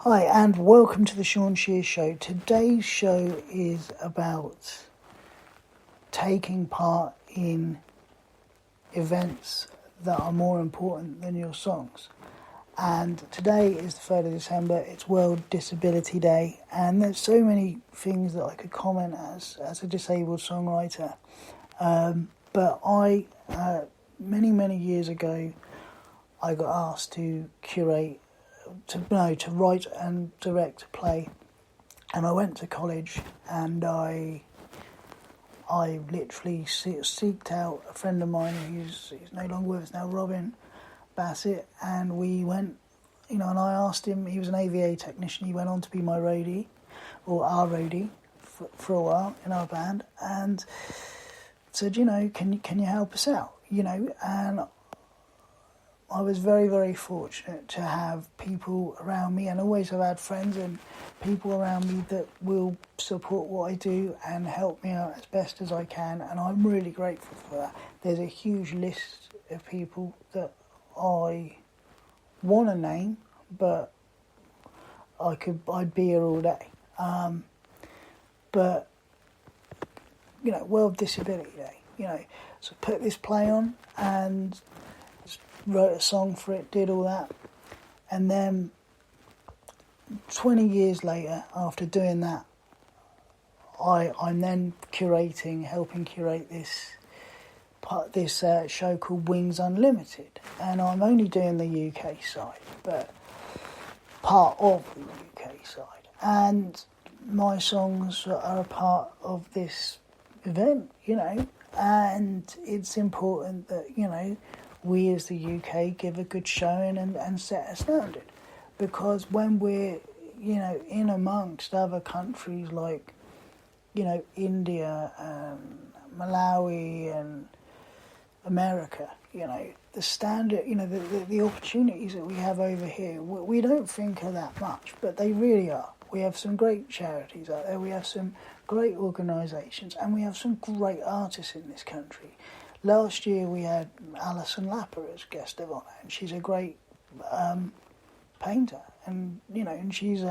Hi, and welcome to the Shaun Shears Show. Today's show is about taking part in events that are more important than your songs. And today is the 3rd of December, it's World Disability Day, and there's so many things that I could comment as a disabled songwriter. But many years ago, I got asked to write and direct a play, and I went to college and I literally seeked out a friend of mine who's no longer with us now, Robin Bassett, and we went, and I asked him. He was an AVA technician. He went on to be my roadie, or our roadie, for a while in our band, and said, can you help us out, and I was very, very fortunate to have people around me, and always have had friends and people around me that will support what I do and help me out as best as I can, and I'm really grateful for that. There's a huge list of people that I want to name, but I'd be here all day. But World Disability Day, so put this play on and wrote a song for it, did all that, and then 20 years later, after doing that, I'm then helping curate this show called Wings Unlimited, and I'm only doing the UK side, but part of the UK side, and my songs are a part of this event, and it's important that, we as the UK give a good showing and set a standard, because when we're, in amongst other countries like, India and Malawi and America, the standard, the opportunities that we have over here, we don't think are that much, but they really are. We have some great charities out there, we have some great organisations, and we have some great artists in this country. Last year we had Alison Lapper as guest of honour, and she's a great painter, and and she's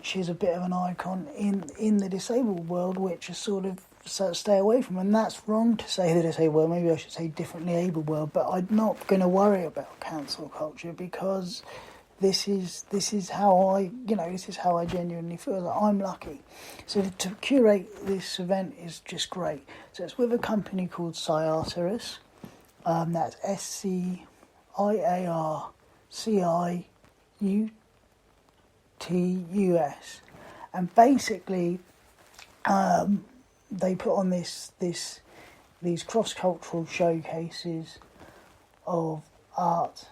she's a bit of an icon in the disabled world, which is sort of stay away from, and that's wrong to say the disabled world. Maybe I should say differently abled world, but I'm not going to worry about cancel culture, because this is how I genuinely feel. That I'm lucky. So to curate this event is just great. So it's with a company called Ciartus. That's SCIARCIUTUS, and basically they put on these cross-cultural showcases of art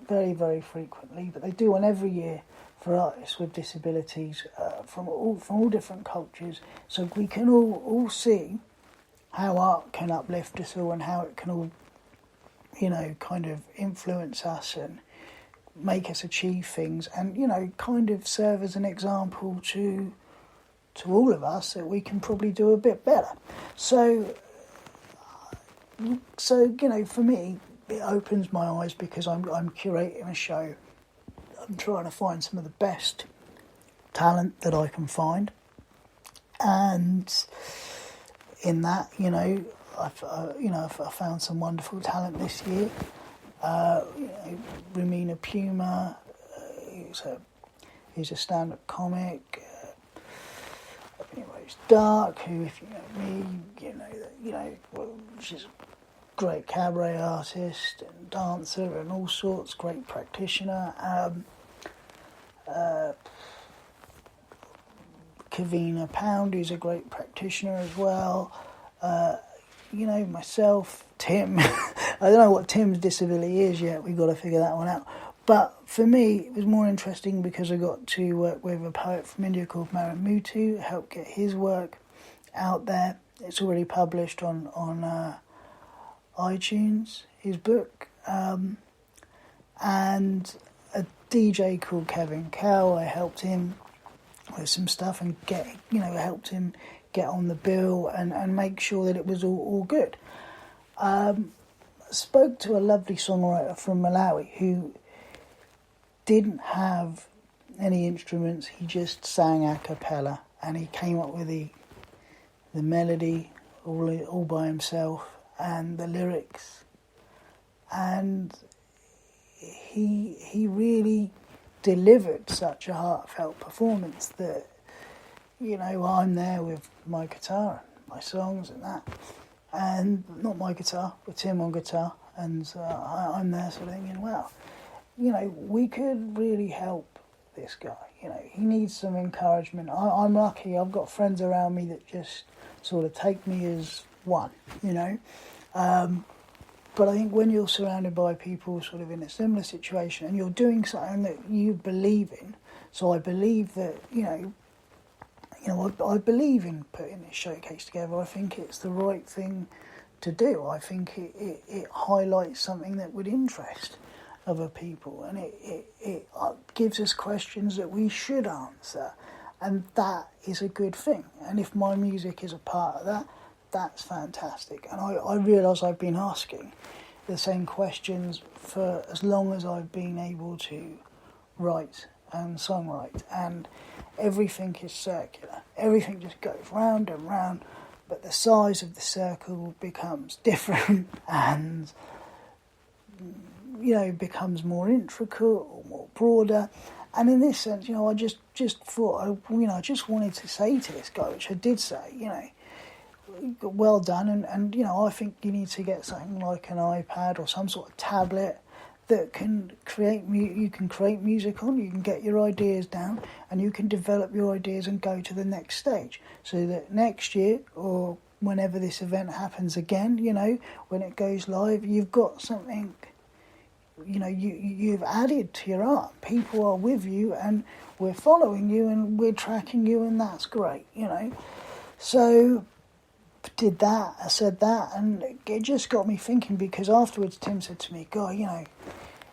very, very frequently, but they do one every year for artists with disabilities from all different cultures, so we can all see how art can uplift us all, and how it can all, kind of influence us and make us achieve things, and kind of serve as an example to all of us that we can probably do a bit better. So for me, it opens my eyes, because I'm curating a show. I'm trying to find some of the best talent that I can find, and in that, I found some wonderful talent this year. Romina Puma, he's a stand-up comic. Anyways, Dark, who, if you know me, she's a great cabaret artist and dancer and all sorts, great practitioner. Kavina Pound, who's a great practitioner as well. Myself, Tim. I don't know what Tim's disability is yet. We've got to figure that one out. But for me, it was more interesting because I got to work with a poet from India called Maran Mutu, help get his work out there. It's already published on iTunes, his book. And a DJ called Kevin Cow, I helped him with some stuff and helped him get on the bill and make sure that it was all good. spoke to a lovely songwriter from Malawi who didn't have any instruments. He just sang a cappella, and he came up with the melody all by himself and the lyrics, and he really delivered such a heartfelt performance that, you know, I'm there with my guitar and my songs and that, and not my guitar, but Tim on guitar, and I'm there sort of thinking, well, you know, we could really help this guy. You know, he needs some encouragement. I'm lucky, I've got friends around me that just sort of take me as one, you know. But I think when you're surrounded by people sort of in a similar situation and you're doing something that you believe in, so I believe that, I believe in putting this showcase together. I think it's the right thing to do. I think it highlights something that would interest other people, and it gives us questions that we should answer, and that is a good thing. And if my music is a part of that, that's fantastic. And I realise I've been asking the same questions for as long as I've been able to write and songwrite, and everything is circular. Everything just goes round and round, but the size of the circle becomes different and, you know, becomes more intricate or more broader. And in this sense, you know, I just thought, I just wanted to say to this guy, which I did say, you know, well done, and you know, I think you need to get something like an iPad or some sort of tablet that can you can create music on, you can get your ideas down, and you can develop your ideas and go to the next stage, so that next year or whenever this event happens again, you know, when it goes live, you've got something, you know, you've added to your art. People are with you and we're following you and we're tracking you, and that's great, you know. So did that, I said that, and it just got me thinking, because afterwards Tim said to me, God, you know,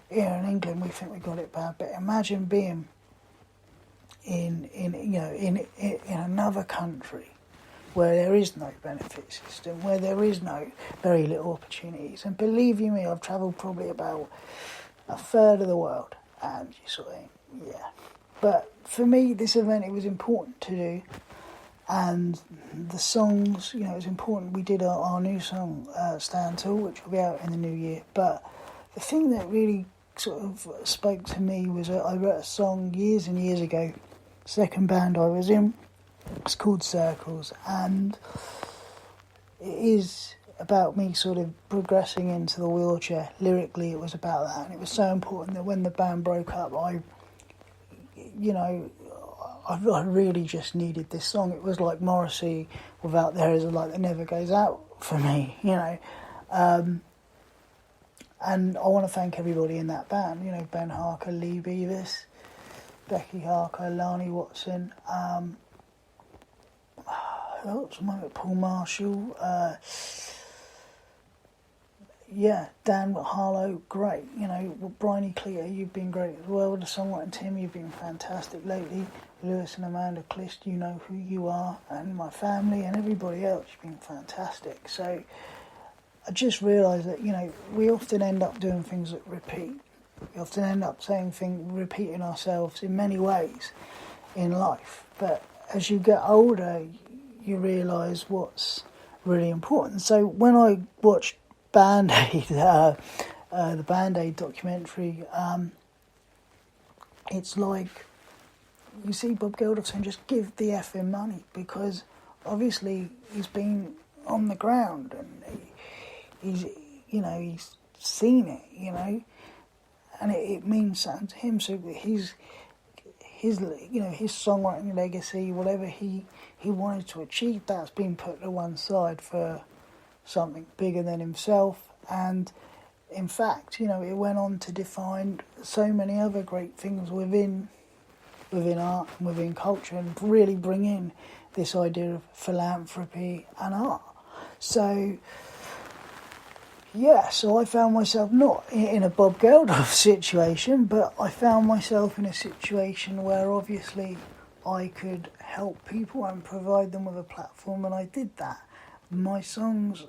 here in England we think we got it bad, but imagine being in another country where there is no benefit system, where there is no very little opportunities. And believe you me, I've travelled probably about a third of the world, and you sort of think, yeah. But for me, this event, it was important to do. And the songs, you know, it was important. We did our new song, Stay Until, which will be out in the new year. But the thing that really sort of spoke to me was I wrote a song years and years ago, second band I was in. It's called Circles, and it is about me sort of progressing into the wheelchair. Lyrically, it was about that, and it was so important that when the band broke up, I really just needed this song. It was like Morrissey without There Is a Light That Never Goes Out for me, you know. And I want to thank everybody in that band, you know, Ben Harker, Lee Beavis, Becky Harker, Lani Watson, Paul Marshall, Dan Harlow, great. You know, Bryony Clear, you've been great as well. The songwriting team, you've been fantastic lately. Lewis and Amanda Clist, you know who you are, and my family and everybody else, you've been fantastic. So I just realised that, you know, we often end up doing things that repeat. We often end up repeating ourselves in many ways in life. But as you get older, you realise what's really important. So when I watched Band-Aid, the Band-Aid documentary, it's like you see Bob Geldof saying, just give the effing money, because obviously he's been on the ground and he's seen it, you know, and it means something to him. So his songwriting legacy, whatever he wanted to achieve, that's been put to one side for something bigger than himself. And in fact, you know, it went on to define so many other great things within art and within culture, and really bring in this idea of philanthropy and art. So I found myself not in a Bob Geldof situation, but I found myself in a situation where obviously I could help people and provide them with a platform, and I did that. My songs,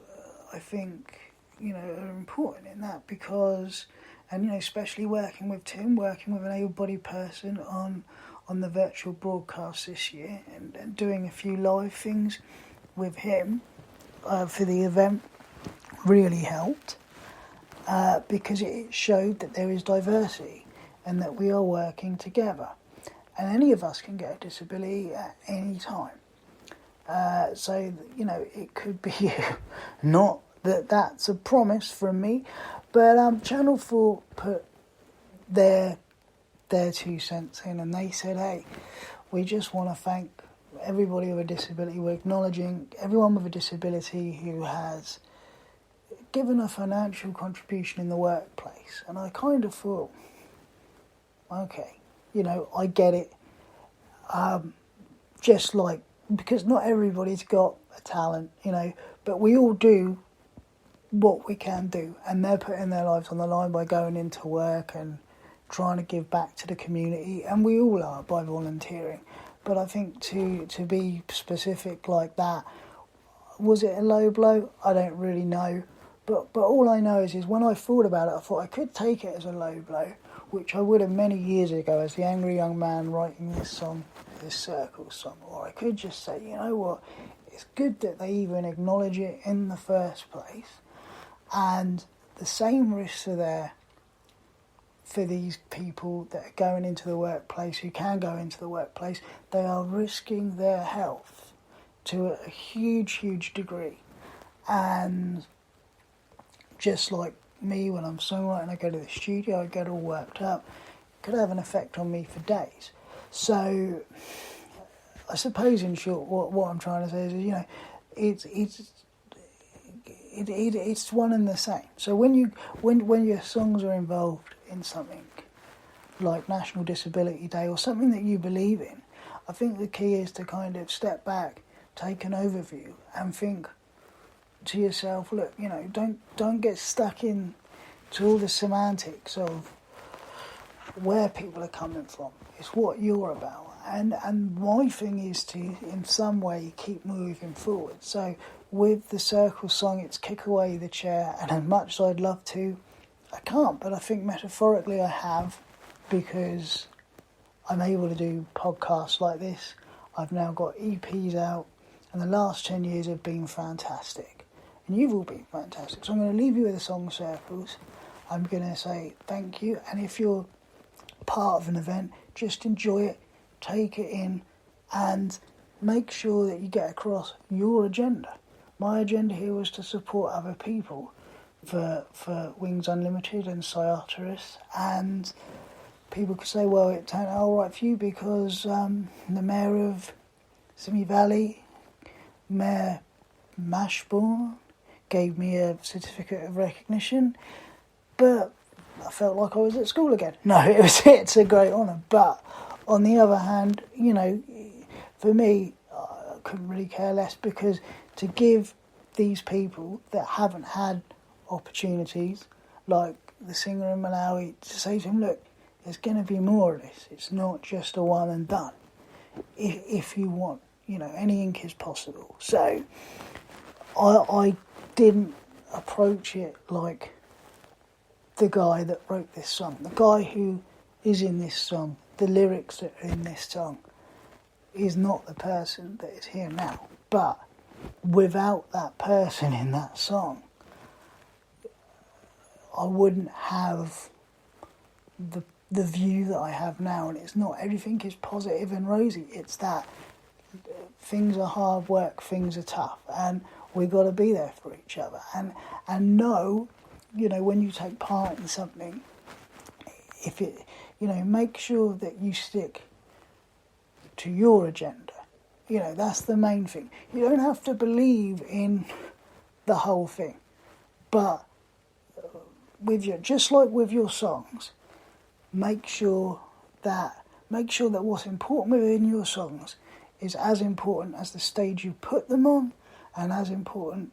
I think, are important in that because, and especially working with Tim, working with an able-bodied person on the virtual broadcast this year, and doing a few live things with him for the event really helped because it showed that there is diversity and that we are working together, and any of us can get a disability at any time. So it could be you. Not that that's a promise from me, but Channel 4 put their 2 cents in, and they said, hey, we just want to thank everybody with a disability. We're acknowledging everyone with a disability who has given a financial contribution in the workplace. And I kind of thought, okay, I get it. Just like, because not everybody's got a talent, but we all do what we can do, and they're putting their lives on the line by going into work and trying to give back to the community, and we all are by volunteering. But I think to be specific like that, was it a low blow? I don't really know, but all I know is when I thought about it, I thought I could take it as a low blow, which I would have many years ago as the angry young man writing this song, this Circle song, or I could just say, you know what, it's good that they even acknowledge it in the first place, and the same risks are there for these people that are going into the workplace, who can go into the workplace. They are risking their health to a huge degree, and just like me, when I'm songwriting, I go to the studio, I get all worked up, it could have an effect on me for days. So I suppose in short what I'm trying to say is, it's one and the same. So when your songs are involved in something like National Disability Day or something that you believe in, I think the key is to kind of step back, take an overview, and think to yourself, look, don't get stuck in to all the semantics of where people are coming from. It's what you're about. And my thing is to, in some way, keep moving forward. So with the Circle song, it's kick away the chair, and as much as I'd love to, I can't. But I think metaphorically I have, because I'm able to do podcasts like this. I've now got EPs out, and the last 10 years have been fantastic. And you've all been fantastic. So I'm going to leave you with the song Circles. I'm going to say thank you, and if you're part of an event, just enjoy it, take it in, and make sure that you get across your agenda. My agenda here was to support other people for Wings Unlimited and Sciaterus, and people could say, well, it turned out all right for you because the mayor of Simi Valley, Mayor Mashbourne, gave me a certificate of recognition, but I felt like I was at school again. No, it's a great honour, but on the other hand, for me, I couldn't really care less, because to give these people that haven't had opportunities, like the singer in Malawi, to say to him, look, there's going to be more of this. It's not just a one and done. If you want, any ink is possible. So I didn't approach it like the guy that wrote this song. The guy who is in this song, the lyrics that are in this song, is not the person that is here now. But without that person in that song, I wouldn't have the view that I have now. And it's not everything is positive and rosy. It's that things are hard work, things are tough, and we've got to be there for each other. And know, when you take part in something, if it, make sure that you stick to your agenda. That's the main thing. You don't have to believe in the whole thing, but just like with your songs, make sure that what's important within your songs is as important as the stage you put them on, and as important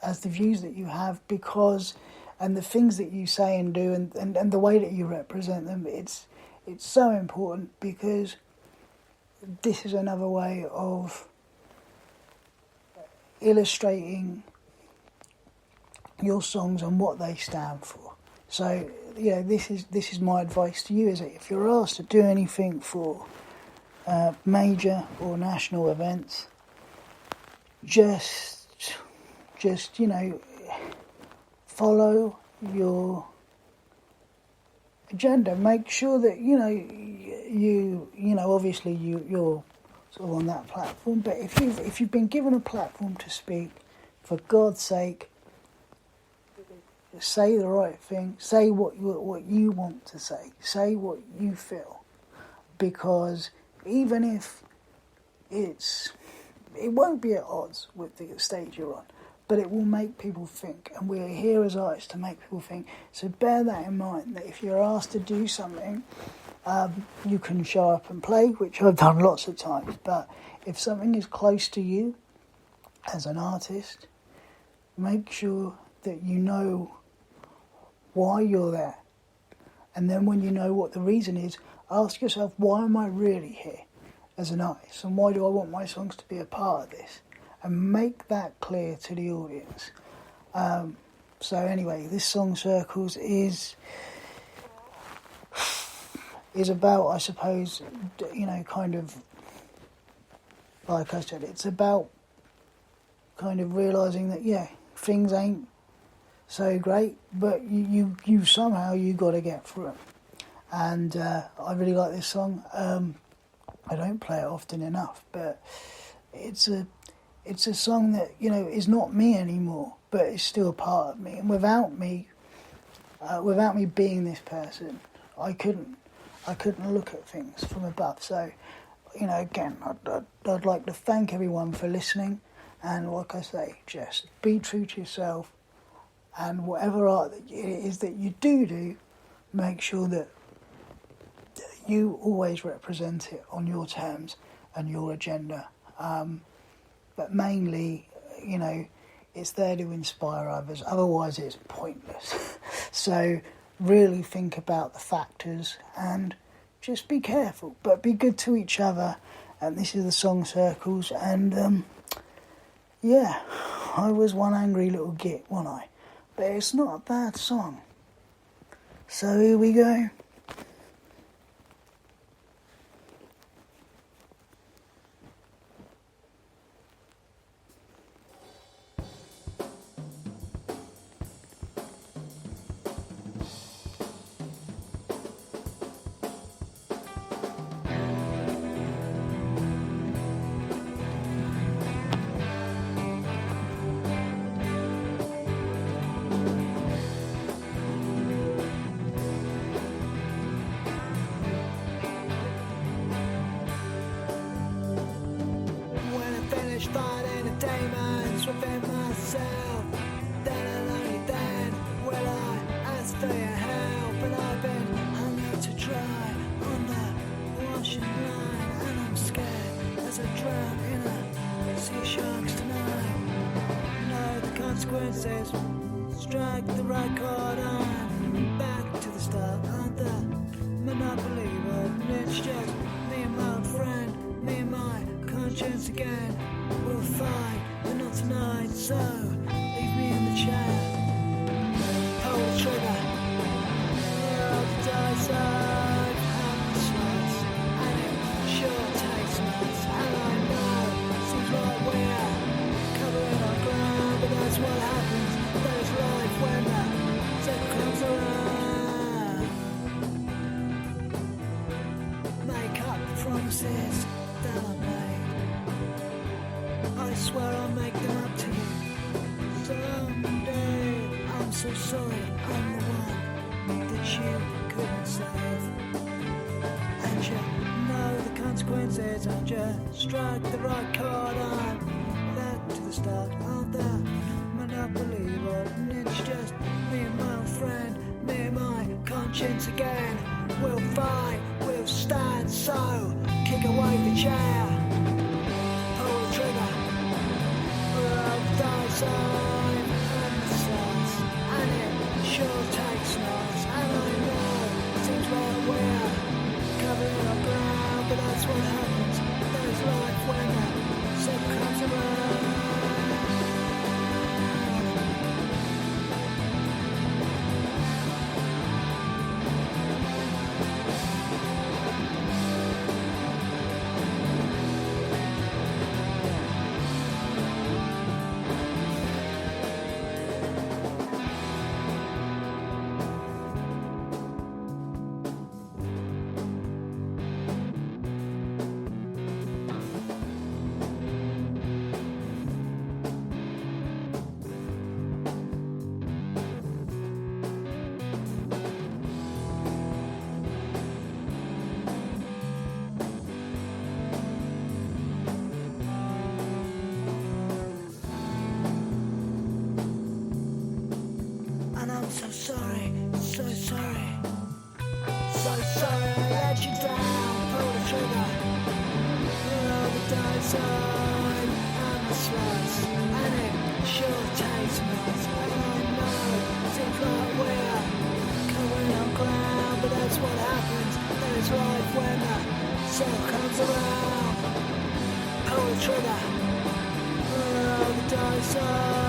as the views that you have, and the things that you say and do, and the way that you represent them. It's so important, because this is another way of illustrating your songs and what they stand for. So, this is my advice to you: is that if you're asked to do anything for major or national events, just follow your agenda. Make sure that obviously you're sort of on that platform. But if you've been given a platform to speak, for God's sake, say the right thing. Say what you want to say. Say what you feel, because even if it won't be at odds with the stage you're on, but it will make people think, and we're here as artists to make people think. So bear that in mind, that if you're asked to do something, you can show up and play, which I've done lots of times, but if something is close to you as an artist, make sure that you know why you're there. And then when you know what the reason is, ask yourself, why am I really here as an artist? And why do I want my songs to be a part of this? And make that clear to the audience. So anyway, this Song Circles is about, I suppose, kind of, like I said, it's about kind of realising that, things ain't so great, but you somehow you got to get through them. And I really like this song. I don't play it often enough, but it's a song that is not me anymore, but it's still a part of me. And without me being this person, I couldn't look at things from above. So, again, I'd like to thank everyone for listening. And like I say, just be true to yourself. And whatever art that it is that you do, make sure that you always represent it on your terms and your agenda. But mainly, it's there to inspire others. Otherwise, it's pointless. So really think about the factors and just be careful. But be good to each other. And this is the Song Circles. And, I was one angry little git, wasn't I? But it's not a bad song. So here we go. Fighting the demons within myself. Then and only then will I ask for your help. And I've been hung out to dry on the washing line, and I'm scared as I drown in a sea of sharks tonight. Know the consequences. Strike the right chord on. Back to the start of the monopoly world. It's just me and my old friend, me and my conscience again. We'll fight, but not tonight, so leave me in the chair. Pull the trigger, roll the dice, I've had my slice, and it sure tastes nice. And I know, seems like we're covering our ground, but that's what happens. There's life when the set comes around. Make up promises that I made. I swear I'll make them up to you someday. I'm so sorry, I'm the one that you couldn't save. And you know the consequences. I just strike the right chord on. Back to the start of the monopoly world. And it's just me and my old friend, me and my conscience again. We'll fight, we'll stand, so kick away the chair. Pull the trigger. Dice on and the slice, and it sure takes nice. And I know, seems like we're covering our ground, but that's what happens. There's life when the sun comes around. sorry, so sorry. So sorry I let you down. Pull the trigger. Roll the dice on. I'm a slice. And it sure tastes nice. And I know, seems like we're covering on ground. But that's what happens. There's life when the sun comes around. Pull the trigger. Roll the dice on.